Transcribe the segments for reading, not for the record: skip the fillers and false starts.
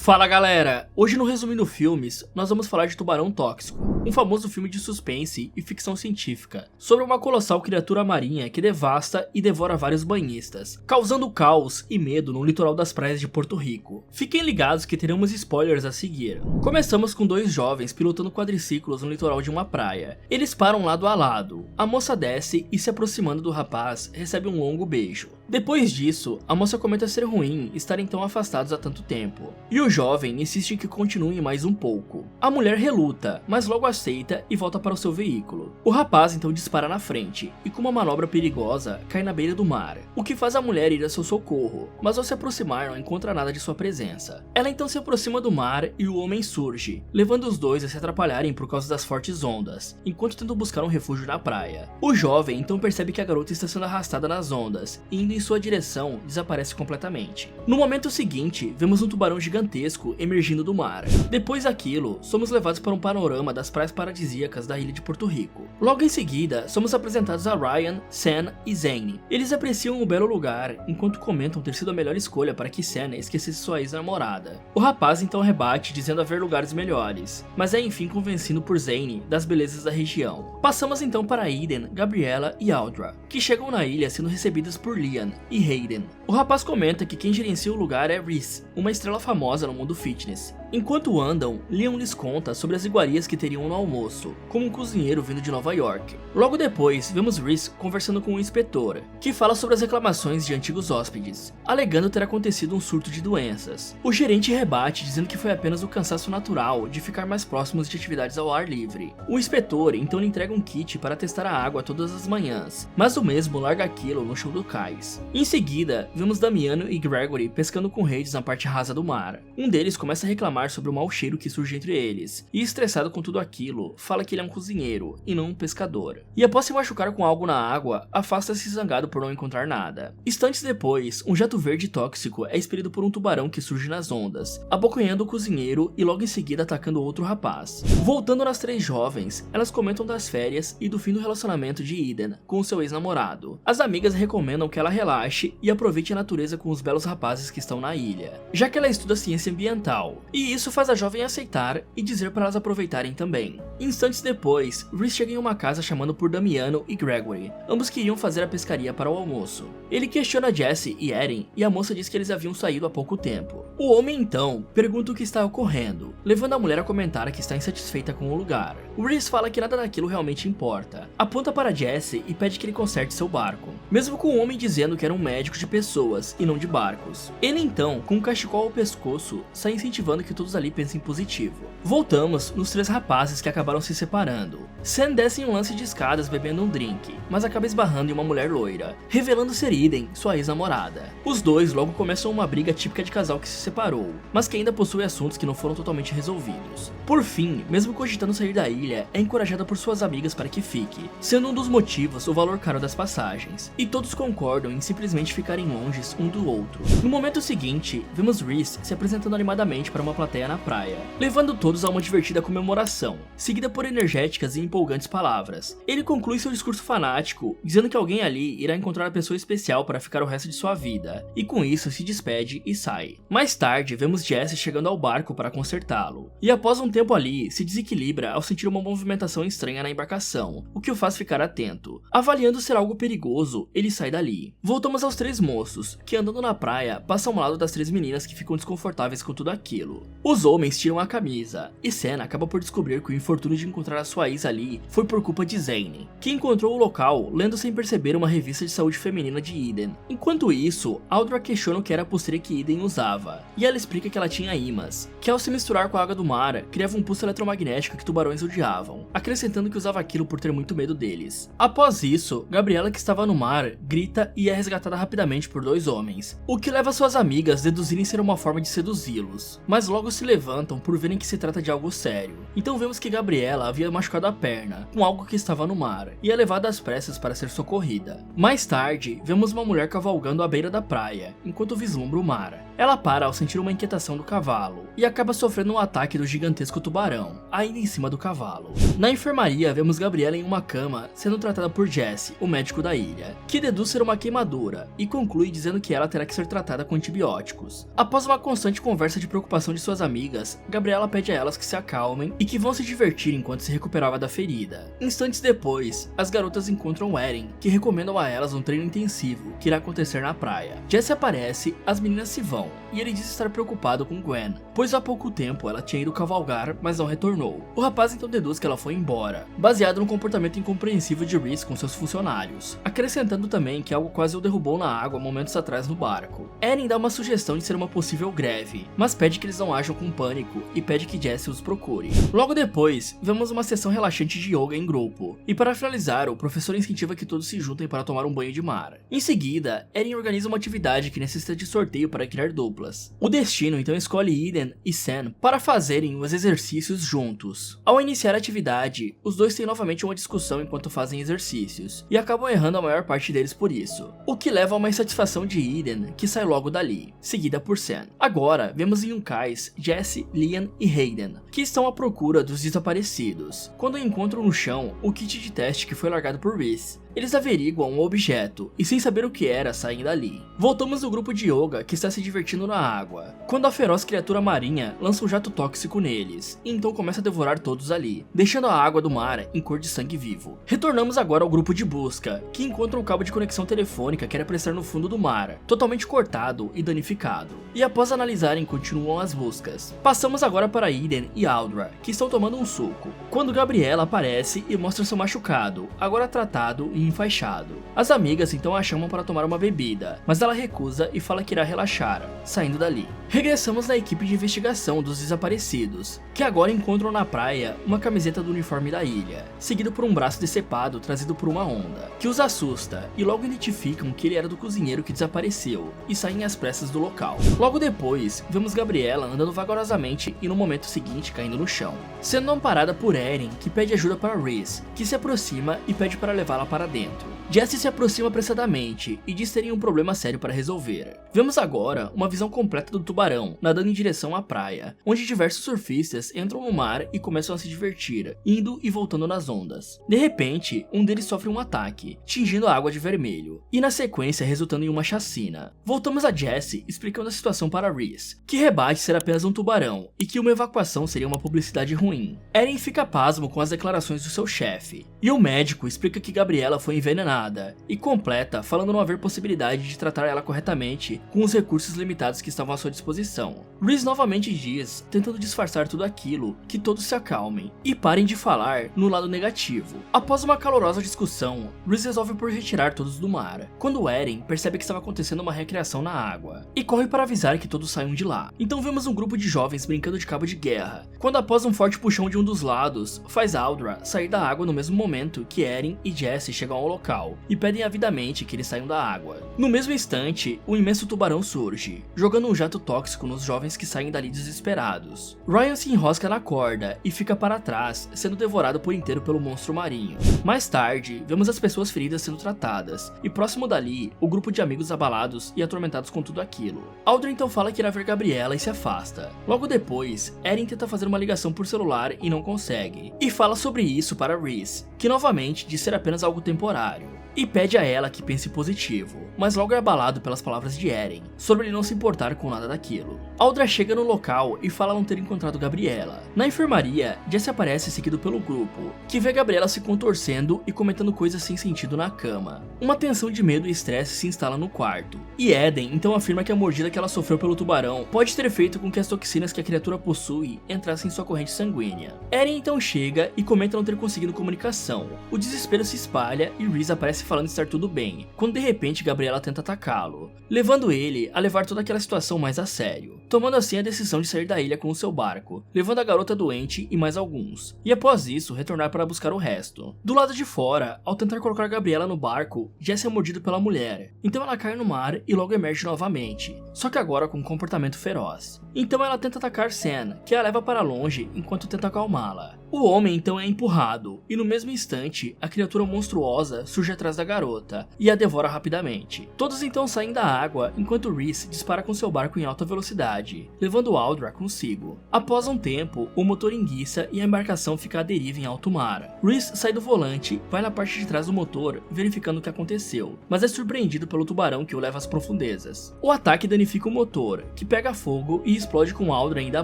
Fala galera, hoje no Resumindo Filmes, nós vamos falar de Tubarão Tóxico, um famoso filme de suspense e ficção científica, sobre uma colossal criatura marinha que devasta e devora vários banhistas, causando caos e medo no litoral das praias de Porto Rico. Fiquem ligados que teremos spoilers a seguir. Começamos com dois jovens pilotando quadriciclos no litoral de uma praia. Eles param lado a lado, a moça desce e se aproximando do rapaz, recebe um longo beijo. Depois disso, a moça comenta ser ruim estarem tão afastados há tanto tempo, e o jovem insiste que continuem mais um pouco. A mulher reluta, mas logo aceita e volta para o seu veículo. O rapaz então dispara na frente, e com uma manobra perigosa, cai na beira do mar, o que faz a mulher ir a seu socorro, mas ao se aproximar não encontra nada de sua presença. Ela então se aproxima do mar e o homem surge, levando os dois a se atrapalharem por causa das fortes ondas, enquanto tentam buscar um refúgio na praia. O jovem então percebe que a garota está sendo arrastada nas ondas, e indo em sua direção, desaparece completamente. No momento seguinte, vemos um tubarão gigantesco emergindo do mar. Depois daquilo, somos levados para um panorama das praias paradisíacas da ilha de Porto Rico. Logo em seguida, somos apresentados a Ryan, Sam e Zane. Eles apreciam o belo lugar, enquanto comentam ter sido a melhor escolha para que Sam esquecesse sua ex-namorada. O rapaz então rebate, dizendo haver lugares melhores, mas é enfim convencido por Zane das belezas da região. Passamos então para Eden, Gabriela e Audra, que chegam na ilha sendo recebidas por Liam e Hayden. O rapaz comenta que quem gerencia o lugar é Reese, uma estrela famosa no mundo fitness. Enquanto andam, Liam lhes conta sobre as iguarias que teriam no almoço, como um cozinheiro vindo de Nova York. Logo depois, vemos Reese conversando com um inspetor, que fala sobre as reclamações de antigos hóspedes, alegando ter acontecido um surto de doenças. O gerente rebate, dizendo que foi apenas o cansaço natural de ficar mais próximos de atividades ao ar livre. O inspetor então lhe entrega um kit para testar a água todas as manhãs, mas o mesmo larga aquilo no chão do cais. Em seguida, vemos Damiano e Gregory pescando com redes na parte rasa do mar. Um deles começa a reclamar sobre o mau cheiro que surge entre eles, e estressado com tudo aquilo, fala que ele é um cozinheiro, e não um pescador. E após se machucar com algo na água, afasta-se zangado por não encontrar nada. Instantes depois, um jato verde tóxico é expelido por um tubarão que surge nas ondas, abocanhando o cozinheiro e logo em seguida atacando outro rapaz. Voltando nas três jovens, elas comentam das férias e do fim do relacionamento de Eden com seu ex-namorado. As amigas recomendam que ela relaxe e aproveite a natureza com os belos rapazes que estão na ilha, já que ela estuda ciência ambiental, e isso faz a jovem aceitar e dizer para elas aproveitarem também. Instantes depois, Reese chega em uma casa chamando por Damiano e Gregory, ambos queriam fazer a pescaria para o almoço. Ele questiona Jesse e Erin e a moça diz que eles haviam saído há pouco tempo. O homem então pergunta o que está ocorrendo, levando a mulher a comentar que está insatisfeita com o lugar. Reese fala que nada daquilo realmente importa, aponta para Jesse e pede que ele conserte seu barco, mesmo com o homem dizendo que era um médico de pessoas e não de barcos. Ele então, com um cachecol ao pescoço, sai incentivando que todos ali pensem positivo. Voltamos nos três rapazes que acabaram se separando. Sam desce em um lance de escadas bebendo um drink, mas acaba esbarrando em uma mulher loira, revelando ser Eden, sua ex-namorada. Os dois logo começam uma briga típica de casal que se separou, mas que ainda possui assuntos que não foram totalmente resolvidos. Por fim, mesmo cogitando sair da ilha, é encorajada por suas amigas para que fique, sendo um dos motivos o valor caro das passagens, e todos concordam em simplesmente ficarem longes um do outro. No momento seguinte, vemos Reese se apresentando animadamente para uma plateia na praia, levando todos a uma divertida comemoração, seguida por energéticas e empolgantes palavras. Ele conclui seu discurso fanático, dizendo que alguém ali irá encontrar a pessoa especial para ficar o resto de sua vida, e com isso se despede e sai. Mais tarde, vemos Jesse chegando ao barco para consertá-lo, e após um tempo ali, se desequilibra ao sentir uma movimentação estranha na embarcação, o que o faz ficar atento. Avaliando ser algo perigoso, ele sai dali. Voltamos aos três moços, que andando na praia, passam ao lado das três meninas que ficam desconfortáveis com tudo aquilo. Os homens tiram a camisa, e Senna acaba por descobrir que o infortúnio de encontrar a sua ex ali foi por culpa de Zane, que encontrou o local lendo sem perceber uma revista de saúde feminina de Eden. Enquanto isso, Audra questiona o que era a pulseira que Eden usava, e ela explica que ela tinha ímãs, que ao se misturar com a água do mar, criava um pulso eletromagnético que tubarões odiavam, acrescentando que usava aquilo por ter muito medo deles. Após isso, Gabriela, que estava no mar, grita e é resgatada rapidamente por dois homens, o que leva suas amigas a deduzirem ser uma forma de seduzi-los, mas logo se levantam por verem que se trata de algo sério. Então vemos que Gabriela havia machucado a perna perna com algo que estava no mar e é levada às pressas para ser socorrida. Mais tarde, vemos uma mulher cavalgando à beira da praia, enquanto vislumbra o mar. Ela para ao sentir uma inquietação do cavalo e acaba sofrendo um ataque do gigantesco tubarão, ainda em cima do cavalo. Na enfermaria, vemos Gabriela em uma cama sendo tratada por Jesse, o médico da ilha, que deduz ser uma queimadura e conclui dizendo que ela terá que ser tratada com antibióticos. Após uma constante conversa de preocupação de suas amigas, Gabriela pede a elas que se acalmem e que vão se divertir enquanto se recuperava da ferida. Instantes depois, as garotas encontram Eren, que recomendam a elas um treino intensivo que irá acontecer na praia. Jesse aparece, as meninas se vão, e ele diz estar preocupado com Gwen, pois há pouco tempo ela tinha ido cavalgar, mas não retornou. O rapaz então deduz que ela foi embora, baseado no comportamento incompreensível de Rhys com seus funcionários, acrescentando também que algo quase o derrubou na água momentos atrás no barco. Eren dá uma sugestão de ser uma possível greve, mas pede que eles não ajam com pânico e pede que Jesse os procure. Logo depois, vemos uma sessão relaxante de yoga em grupo, e para finalizar, o professor incentiva que todos se juntem para tomar um banho de mar. Em seguida, Eren organiza uma atividade que necessita de sorteio para criar duplas. O destino então escolhe Eden e Sen para fazerem os exercícios juntos. Ao iniciar a atividade, os dois têm novamente uma discussão enquanto fazem exercícios, e acabam errando a maior parte deles por isso, o que leva a uma insatisfação de Eden, que sai logo dali, seguida por Sen. Agora, vemos Yonkais, Jesse, Lian e Hayden, que estão à procura dos desaparecidos, quando encontram no chão o kit de teste que foi largado por Rhys. Eles averiguam um objeto e, sem saber o que era, saem dali. Voltamos no grupo de yoga que está se divertindo na água, quando a feroz criatura marinha lança um jato tóxico neles, e então começa a devorar todos ali, deixando a água do mar em cor de sangue vivo. Retornamos agora ao grupo de busca, que encontra um cabo de conexão telefônica que era prestar no fundo do mar, totalmente cortado e danificado. E após analisarem, continuam as buscas. Passamos agora para Eden e Aldra, que estão tomando um suco, quando Gabriela aparece e mostra seu machucado, agora tratado e enfaixado. As amigas então a chamam para tomar uma bebida, mas ela recusa e fala que irá relaxar, saindo dali. Regressamos na equipe de investigação dos desaparecidos, que agora encontram na praia uma camiseta do uniforme da ilha, seguido por um braço decepado trazido por uma onda, que os assusta e logo identificam que ele era do cozinheiro que desapareceu e saem às pressas do local. Logo depois, vemos Gabriela andando vagarosamente e no momento seguinte caindo no chão, sendo amparada por Eren, que pede ajuda para Rhys, que se aproxima e pede para levá-la para dentro. Jesse se aproxima apressadamente e diz terem um problema sério para resolver. Vemos agora uma visão completa do tubarão nadando em direção à praia, onde diversos surfistas entram no mar e começam a se divertir, indo e voltando nas ondas. De repente, um deles sofre um ataque, tingindo a água de vermelho, e na sequência resultando em uma chacina. Voltamos a Jesse explicando a situação para Rhys, que rebate ser apenas um tubarão e que uma evacuação seria uma publicidade ruim. Eren fica pasmo com as declarações do seu chefe, e o médico explica que Gabriela foi envenenada e completa falando não haver possibilidade de tratar ela corretamente com os recursos limitados que estavam à sua disposição. Rhys novamente diz, tentando disfarçar tudo aquilo, que todos se acalmem e parem de falar no lado negativo. Após uma calorosa discussão, Rhys resolve por retirar todos do mar, quando Eren percebe que estava acontecendo uma recreação na água, e corre para avisar que todos saiam de lá. Então vemos um grupo de jovens brincando de cabo de guerra, quando após um forte puxão de um dos lados, faz Aldra sair da água no mesmo momento que Eren e Jesse chegam ao local, e pedem avidamente que eles saiam da água. No mesmo instante, o imenso tubarão surge, jogando um jato tóxico nos jovens que saem dali desesperados. Ryan se enrosca na corda e fica para trás, sendo devorado por inteiro pelo monstro marinho. Mais tarde, vemos as pessoas feridas sendo tratadas, e próximo dali, o grupo de amigos abalados e atormentados com tudo aquilo. Aldrin então fala que irá ver Gabriela e se afasta. Logo depois, Eren tenta fazer uma ligação por celular e não consegue, e fala sobre isso para Rhys, que novamente diz ser apenas algo temporário, e pede a ela que pense positivo, mas logo é abalado pelas palavras de Eren, sobre ele não se importar com nada daquilo. Aldra chega no local e fala não ter encontrado Gabriela. Na enfermaria, Jesse aparece seguido pelo grupo, que vê Gabriela se contorcendo e comentando coisas sem sentido na cama. Uma tensão de medo e estresse se instala no quarto, e Eden então afirma que a mordida que ela sofreu pelo tubarão pode ter feito com que as toxinas que a criatura possui entrassem em sua corrente sanguínea. Eren então chega e comenta não ter conseguido comunicação. O desespero se espalha e Rhys aparece falando estar tudo bem, quando de repente Gabriela tenta atacá-lo, levando ele a levar toda aquela situação mais a sério. tomando assim a decisão de sair da ilha com o seu barco, levando a garota doente e mais alguns, e após isso retornar para buscar o resto. Do lado de fora, ao tentar colocar Gabriela no barco, Jesse é mordido pela mulher, então ela cai no mar e logo emerge novamente, só que agora com um comportamento feroz. Então ela tenta atacar Sam, que a leva para longe enquanto tenta acalmá-la. O homem então é empurrado, e no mesmo instante, a criatura monstruosa surge atrás da garota, e a devora rapidamente. Todos então saem da água, enquanto Rhys dispara com seu barco em alta velocidade, levando Aldra consigo. Após um tempo, o motor enguiça e a embarcação fica à deriva em alto mar. Rhys sai do volante, vai na parte de trás do motor, verificando o que aconteceu, mas é surpreendido pelo tubarão que o leva às profundezas. O ataque danifica o motor, que pega fogo e explode com Aldra ainda a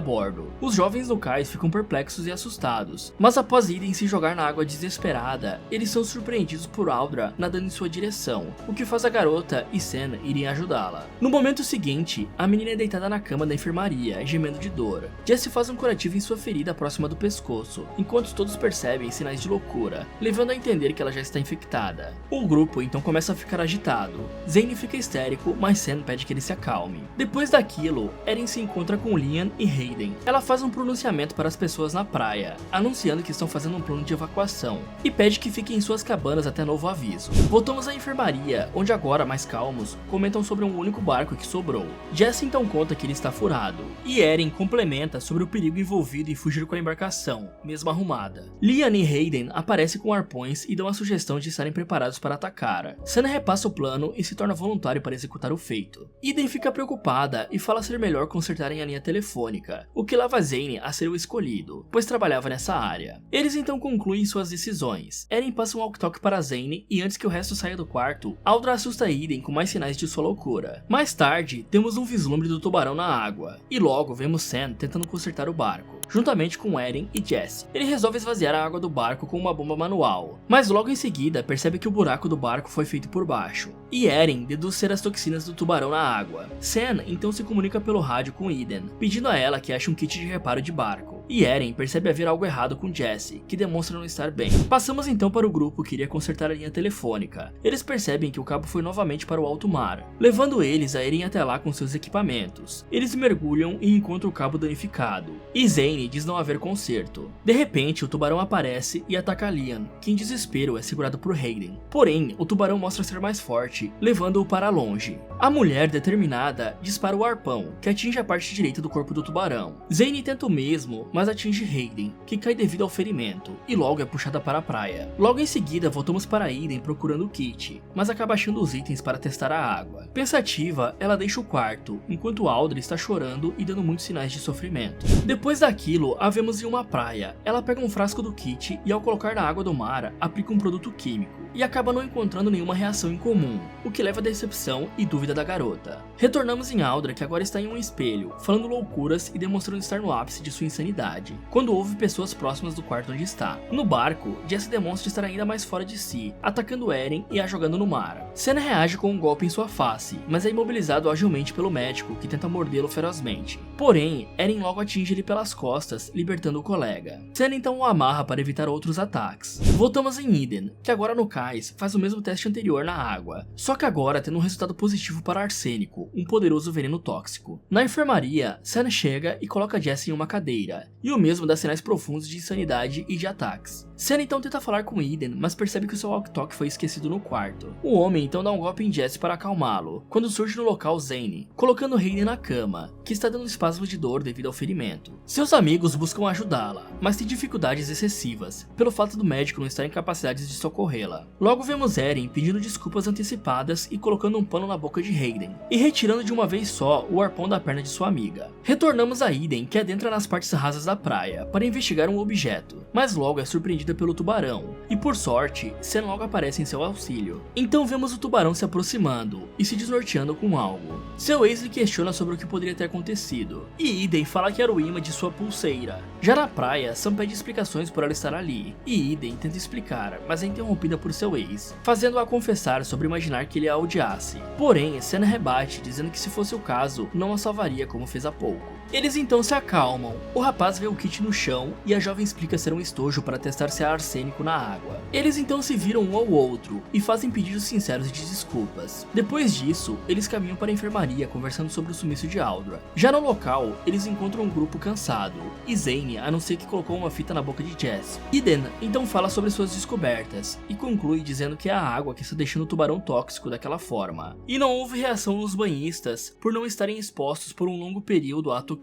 bordo. Os jovens locais ficam perplexos e assustados, mas após Eden se jogar na água desesperada, eles são surpreendidos por Aldra nadando em sua direção, o que faz a garota e Sam irem ajudá-la. No momento seguinte, a menina é deitada na cama da enfermaria, gemendo de dor. Jesse faz um curativo em sua ferida próxima do pescoço, enquanto todos percebem sinais de loucura, levando a entender que ela já está infectada. O grupo então começa a ficar agitado. Zane fica histérico, mas Sam pede que ele se acalme. Depois daquilo, Eren se encontra com Lian e Hayden. Ela faz um pronunciamento para as pessoas na praia, anunciando que estão fazendo um plano de evacuação, e pede que fiquem em suas cabanas até novo aviso. Voltamos à enfermaria, onde agora, mais calmos, comentam sobre um único barco que sobrou. Jesse então conta que ele está furado, e Eren complementa sobre o perigo envolvido em fugir com a embarcação, mesmo arrumada. Lian e Hayden aparecem com arpões e dão a sugestão de estarem preparados para atacar. Sana repassa o plano e se torna voluntário para executar o feito. Eden fica preocupada e fala ser melhor consertarem a linha telefônica, o que leva Zane a ser o escolhido, pois trabalhava nessa área. Eles então concluem suas decisões. Eren passa um walk-talk para Zane e antes que o resto saia do quarto, Aldra assusta Eden com mais sinais de sua loucura. Mais tarde, temos um vislumbre do tubarão na água, e logo vemos Sam tentando consertar o barco, juntamente com Eren e Jesse. Ele resolve esvaziar a água do barco com uma bomba manual, mas logo em seguida percebe que o buraco do barco foi feito por baixo, e Eren deduz ser as toxinas do tubarão na água. Sam então se comunica pelo rádio com Eden, pedindo a ela que ache um kit de reparo de barco, e Eren percebe haver algo errado com Jesse, que demonstra não estar bem. Passamos então para o grupo que iria consertar a linha telefônica. Eles percebem que o cabo foi novamente para o alto mar, levando eles a irem até lá com seus equipamentos. Eles mergulham e encontram o cabo danificado, e Zane diz não haver conserto. De repente, o tubarão aparece e ataca Lian, que em desespero é segurado por Hayden. Porém, o tubarão mostra ser mais forte, levando-o para longe. A mulher, determinada, dispara o arpão, que atinge a parte direita do corpo do tubarão. Zane tenta o mesmo, mas atinge Hayden, que cai devido ao ferimento, e logo é puxada para a praia. Logo em seguida, voltamos para Eden procurando o kit, mas acaba achando os itens para testar a água. Pensativa, ela deixa o quarto, enquanto Aldra está chorando e dando muitos sinais de sofrimento. Depois daquilo, a vemos em uma praia. Ela pega um frasco do kit e ao colocar na água do mar, aplica um produto químico, e acaba não encontrando nenhuma reação em comum, o que leva à decepção e dúvida da garota. Retornamos em Aldra, que agora está em um espelho, falando loucuras e demonstrando estar no ápice de sua insanidade, quando houve pessoas próximas do quarto onde está. No barco, Jesse demonstra estar ainda mais fora de si, atacando Eren e a jogando no mar. Sam reage com um golpe em sua face, mas é imobilizado agilmente pelo médico, que tenta mordê-lo ferozmente. Porém, Eren logo atinge ele pelas costas, libertando o colega. Sam então o amarra para evitar outros ataques. Voltamos em Eden, que agora no cais faz o mesmo teste anterior na água, só que agora tendo um resultado positivo para arsênico, um poderoso veneno tóxico. Na enfermaria, Sam chega e coloca Jesse em uma cadeira, e o mesmo dá sinais profundos de insanidade e de ataques. Sam então tenta falar com Eden, mas percebe que o seu walk-talk foi esquecido no quarto. O homem então dá um golpe em Jesse para acalmá-lo, quando surge no local Zane, colocando Hayden na cama, que está dando espasmos de dor devido ao ferimento. Seus amigos buscam ajudá-la, mas tem dificuldades excessivas, pelo fato do médico não estar em capacidade de socorrê-la. Logo vemos Eren pedindo desculpas antecipadas e colocando um pano na boca de Hayden, e retirando de uma vez só o arpão da perna de sua amiga. Retornamos a Eden, que adentra nas partes rasas da praia, para investigar um objeto, mas logo é surpreendida pelo tubarão, e por sorte, Sam logo aparece em seu auxílio. Então vemos o tubarão se aproximando, e se desnorteando com algo. Seu ex lhe questiona sobre o que poderia ter acontecido, e Eden fala que era o imã de sua pulseira pulseira. Já na praia, Sam pede explicações por ela estar ali, e Eden tenta explicar, mas é interrompida por seu ex, fazendo-a confessar sobre imaginar que ele a odiasse. Porém, Sam rebate, dizendo que se fosse o caso, não a salvaria como fez há pouco. Eles então se acalmam, o rapaz vê o kit no chão e a jovem explica ser um estojo para testar se há arsênico na água. Eles então se viram um ao outro e fazem pedidos sinceros de desculpas. Depois disso, eles caminham para a enfermaria conversando sobre o sumiço de Aldra. Já no local, eles encontram um grupo cansado, e Zane anuncia que colocou uma fita na boca de Jess. Eden então fala sobre suas descobertas e conclui dizendo que é a água que está deixando o tubarão tóxico daquela forma. E não houve reação nos banhistas por não estarem expostos por um longo período à toxina.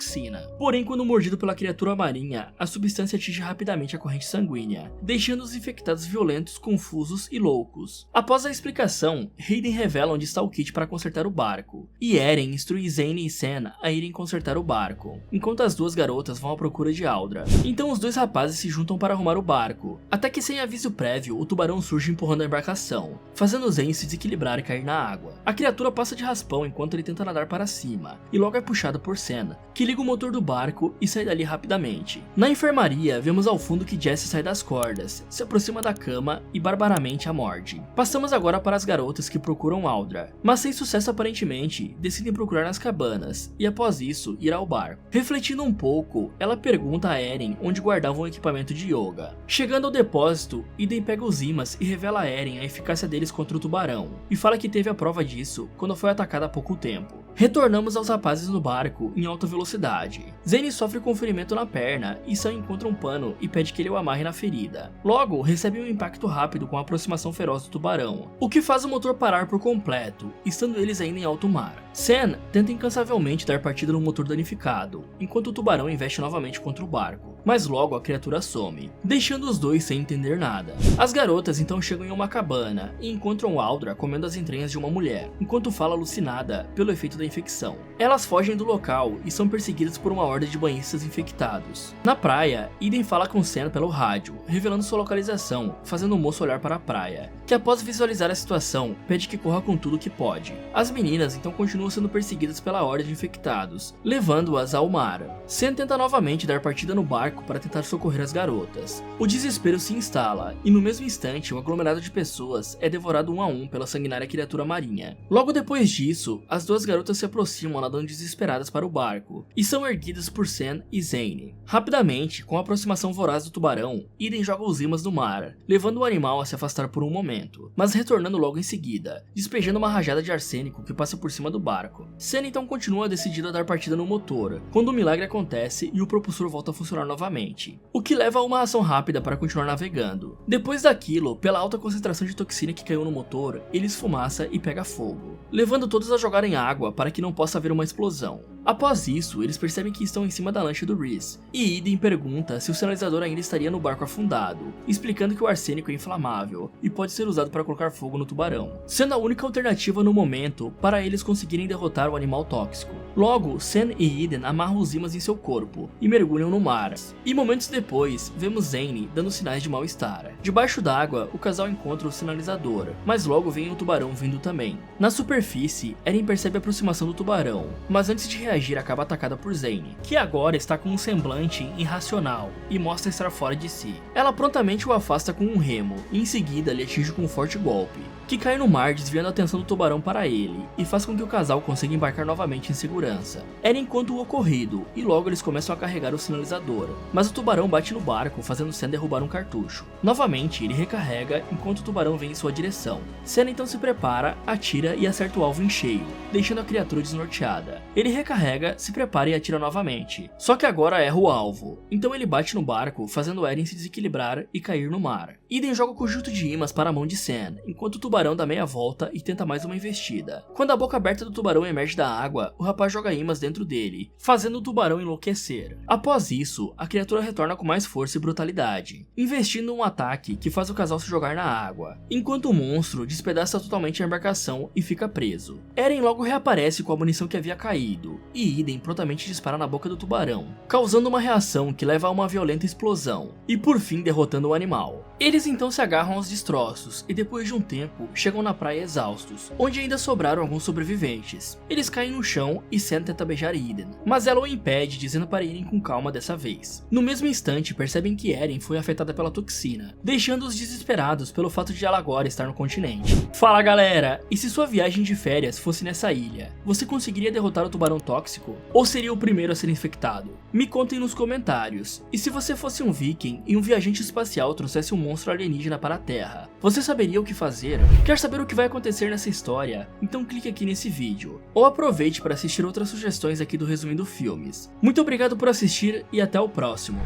Porém, quando mordido pela criatura marinha, a substância atinge rapidamente a corrente sanguínea, deixando os infectados violentos, confusos e loucos. Após a explicação, Hayden revela onde está o kit para consertar o barco, e Eren instrui Zane e Sen a irem consertar o barco, enquanto as duas garotas vão à procura de Aldra. Então os dois rapazes se juntam para arrumar o barco, até que sem aviso prévio, o tubarão surge empurrando a embarcação, fazendo Zane se desequilibrar e cair na água. A criatura passa de raspão enquanto ele tenta nadar para cima, e logo é puxado por Sen, que liga o motor do barco e sai dali rapidamente. Na enfermaria, vemos ao fundo que Jesse sai das cordas, se aproxima da cama e barbaramente a morde. Passamos agora para as garotas que procuram Aldra, mas sem sucesso aparentemente, decidem procurar nas cabanas, e após isso, ir ao bar. Refletindo um pouco, ela pergunta a Eren onde guardavam o equipamento de yoga. Chegando ao depósito, Eden pega os ímãs e revela a Eren a eficácia deles contra o tubarão, e fala que teve a prova disso quando foi atacada há pouco tempo. Retornamos aos rapazes no barco em alta velocidade. Zane sofre com um ferimento na perna e Sam encontra um pano e pede que ele o amarre na ferida. Logo, recebe um impacto rápido com a aproximação feroz do tubarão, o que faz o motor parar por completo, estando eles ainda em alto mar. Sam tenta incansavelmente dar partida no motor danificado, enquanto o tubarão investe novamente contra o barco, mas logo a criatura some, deixando os dois sem entender nada. As garotas então chegam em uma cabana e encontram Aldra comendo as entranhas de uma mulher, enquanto fala alucinada pelo efeito da infecção. Elas fogem do local e são perseguidas por uma horda de banhistas infectados. Na praia, Eden fala com Sam pelo rádio, revelando sua localização, fazendo o moço olhar para a praia, que após visualizar a situação, pede que corra com tudo que pode. As meninas então continuam sendo perseguidas pela horda de infectados, levando-as ao mar. Sam tenta novamente dar partida no barco para tentar socorrer as garotas. O desespero se instala, e no mesmo instante um aglomerado de pessoas é devorado um a um pela sanguinária criatura marinha. Logo depois disso, as duas garotas se aproximam nadando desesperadas para o barco, e são erguidas por Sam e Zane. Rapidamente, com a aproximação voraz do tubarão, Eden joga os ímãs no mar, levando o animal a se afastar por um momento, mas retornando logo em seguida, despejando uma rajada de arsênico que passa por cima do barco. Sam então continua decidido a dar partida no motor, quando um milagre acontece e o propulsor volta a funcionar novamente, o que leva a uma ação rápida para continuar navegando. Depois daquilo, pela alta concentração de toxina que caiu no motor, ele esfumaça e pega fogo, levando todos a jogarem água para que não possa haver uma explosão. Após isso, eles percebem que estão em cima da lancha do Rhys, e Eden pergunta se o sinalizador ainda estaria no barco afundado, explicando que o arsênico é inflamável e pode ser usado para colocar fogo no tubarão, sendo a única alternativa no momento para eles conseguirem derrotar o animal tóxico. Logo, Sam e Eden amarram os ímãs em seu corpo e mergulham no mar, e momentos depois, vemos Zane dando sinais de mal-estar. Debaixo d'água, o casal encontra o sinalizador, mas logo vem o tubarão vindo também. Na superfície, Eren percebe a aproximação do tubarão, mas antes de reagir acaba atacada por Zane, que agora está com um semblante irracional e mostra estar fora de si. Ela prontamente o afasta com um remo e em seguida lhe atinge com um forte golpe, que cai no mar desviando a atenção do tubarão para ele e faz com que o casal consiga embarcar novamente em segurança. Eren conta o ocorrido e logo eles começam a carregar o sinalizador, mas o tubarão bate no barco fazendo Sam derrubar um cartucho. Novamente ele recarrega enquanto o tubarão vem em sua direção. Sam então se prepara, atira e acerta o alvo em cheio, deixando a criatura desnorteada. Ele recarrega, se prepara e atira novamente, só que agora erra o alvo, então ele bate no barco fazendo Eren se desequilibrar e cair no mar. Eden joga o conjunto de ímãs para a mão de Sam, enquanto o tubarão dá meia volta e tenta mais uma investida. Quando a boca aberta do tubarão emerge da água, o rapaz joga ímãs dentro dele, fazendo o tubarão enlouquecer. Após isso, a criatura retorna com mais força e brutalidade, investindo um ataque que faz o casal se jogar na água, enquanto o monstro despedaça totalmente a embarcação e fica preso. Eren logo reaparece com a munição que havia caído, e Eden prontamente dispara na boca do tubarão, causando uma reação que leva a uma violenta explosão, e por fim derrotando o animal. Eles então se agarram aos destroços, e depois de um tempo, barco chegam na praia exaustos, onde ainda sobraram alguns sobreviventes. Eles caem no chão e Sam tenta beijar Eden, mas ela o impede, dizendo para irem com calma dessa vez. No mesmo instante, percebem que Eren foi afetada pela toxina, deixando-os desesperados pelo fato de ela agora estar no continente. Fala galera, e se sua viagem de férias fosse nessa ilha, você conseguiria derrotar o tubarão tóxico? Ou seria o primeiro a ser infectado? Me contem nos comentários. E se você fosse um viking e um viajante espacial trouxesse um monstro alienígena para a Terra, você saberia o que fazer? Quer saber o que vai acontecer nessa história? Então clique aqui nesse vídeo, ou aproveite para assistir outras sugestões aqui do Resumindo Filmes. Muito obrigado por assistir e até o próximo.